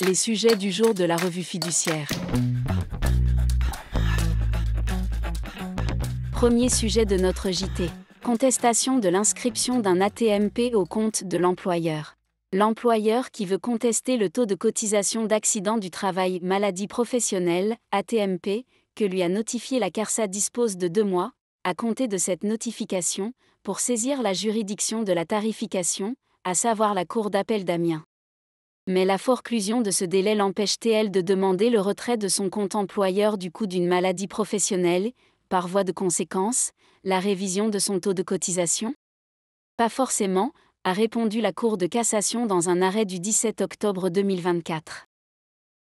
Les sujets du jour de la revue fiduciaire. Premier sujet de notre JT. Contestation de l'inscription d'un AT-MP au compte de l'employeur. L'employeur qui veut contester le taux de cotisation d'accident du travail maladie professionnelle, AT-MP, que lui a notifié la CARSA dispose de 2 mois, à compter de cette notification, pour saisir la juridiction de la tarification, à savoir la Cour d'appel d'Amiens. Mais la forclusion de ce délai l'empêche-t-elle de demander le retrait de son compte employeur du coût d'une maladie professionnelle, par voie de conséquence, la révision de son taux de cotisation ? Pas forcément, a répondu la Cour de cassation dans un arrêt du 17 octobre 2024.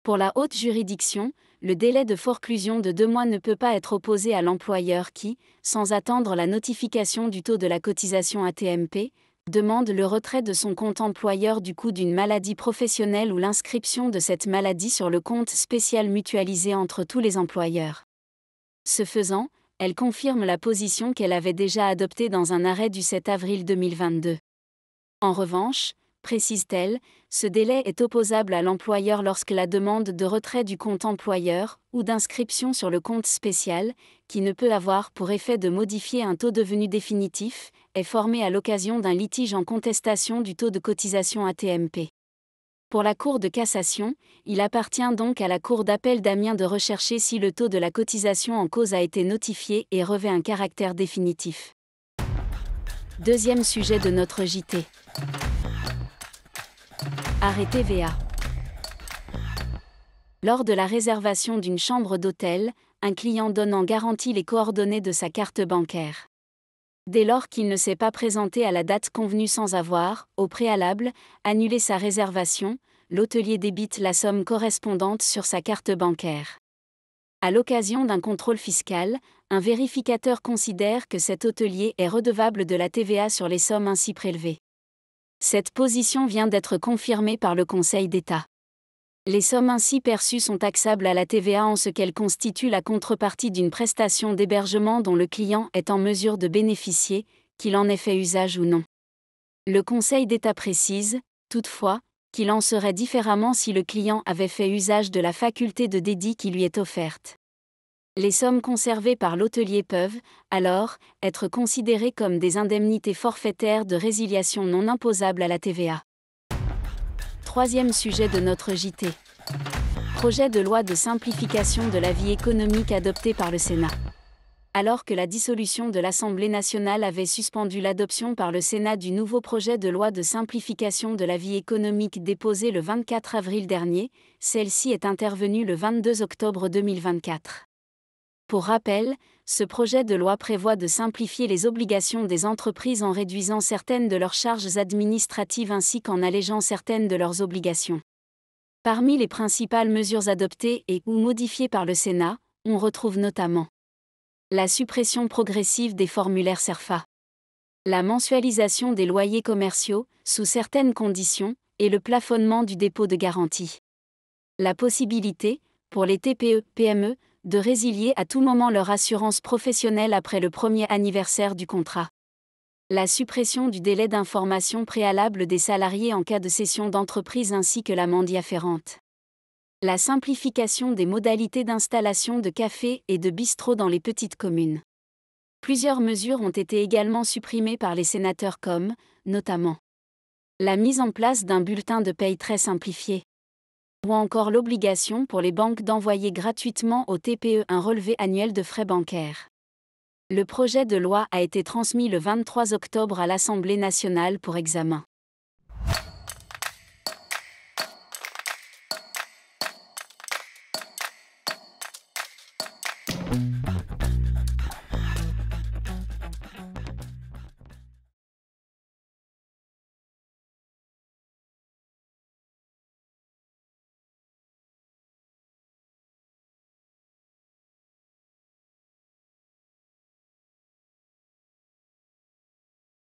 Pour la haute juridiction, le délai de forclusion de 2 mois ne peut pas être opposé à l'employeur qui, sans attendre la notification du taux de la cotisation AT-MP, demande le retrait de son compte employeur du coût d'une maladie professionnelle ou l'inscription de cette maladie sur le compte spécial mutualisé entre tous les employeurs. Ce faisant, elle confirme la position qu'elle avait déjà adoptée dans un arrêt du 7 avril 2022. En revanche, précise-t-elle, ce délai est opposable à l'employeur lorsque la demande de retrait du compte employeur, ou d'inscription sur le compte spécial, qui ne peut avoir pour effet de modifier un taux devenu définitif, est formée à l'occasion d'un litige en contestation du taux de cotisation AT-MP. Pour la Cour de cassation, il appartient donc à la Cour d'appel d'Amiens de rechercher si le taux de la cotisation en cause a été notifié et revêt un caractère définitif. Deuxième sujet de notre JT. Arrêt TVA. Lors de la réservation d'une chambre d'hôtel, un client donne en garantie les coordonnées de sa carte bancaire. Dès lors qu'il ne s'est pas présenté à la date convenue sans avoir, au préalable, annulé sa réservation, l'hôtelier débite la somme correspondante sur sa carte bancaire. À l'occasion d'un contrôle fiscal, un vérificateur considère que cet hôtelier est redevable de la TVA sur les sommes ainsi prélevées. Cette position vient d'être confirmée par le Conseil d'État. Les sommes ainsi perçues sont taxables à la TVA en ce qu'elles constituent la contrepartie d'une prestation d'hébergement dont le client est en mesure de bénéficier, qu'il en ait fait usage ou non. Le Conseil d'État précise, toutefois, qu'il en serait différemment si le client avait fait usage de la faculté de dédit qui lui est offerte. Les sommes conservées par l'hôtelier peuvent, alors, être considérées comme des indemnités forfaitaires de résiliation non imposables à la TVA. Troisième sujet de notre JT. Projet de loi de simplification de la vie économique adopté par le Sénat. Alors que la dissolution de l'Assemblée nationale avait suspendu l'adoption par le Sénat du nouveau projet de loi de simplification de la vie économique déposé le 24 avril dernier, celle-ci est intervenue le 22 octobre 2024. Pour rappel, ce projet de loi prévoit de simplifier les obligations des entreprises en réduisant certaines de leurs charges administratives ainsi qu'en allégeant certaines de leurs obligations. Parmi les principales mesures adoptées et ou modifiées par le Sénat, on retrouve notamment la suppression progressive des formulaires CERFA, la mensualisation des loyers commerciaux, sous certaines conditions, et le plafonnement du dépôt de garantie. La possibilité, pour les TPE-PME, de résilier à tout moment leur assurance professionnelle après le premier anniversaire du contrat. La suppression du délai d'information préalable des salariés en cas de cession d'entreprise ainsi que l'amende y afférente. La simplification des modalités d'installation de cafés et de bistrots dans les petites communes. Plusieurs mesures ont été également supprimées par les sénateurs comme, notamment, la mise en place d'un bulletin de paye très simplifié, ou encore l'obligation pour les banques d'envoyer gratuitement aux TPE un relevé annuel de frais bancaires. Le projet de loi a été transmis le 23 octobre à l'Assemblée nationale pour examen.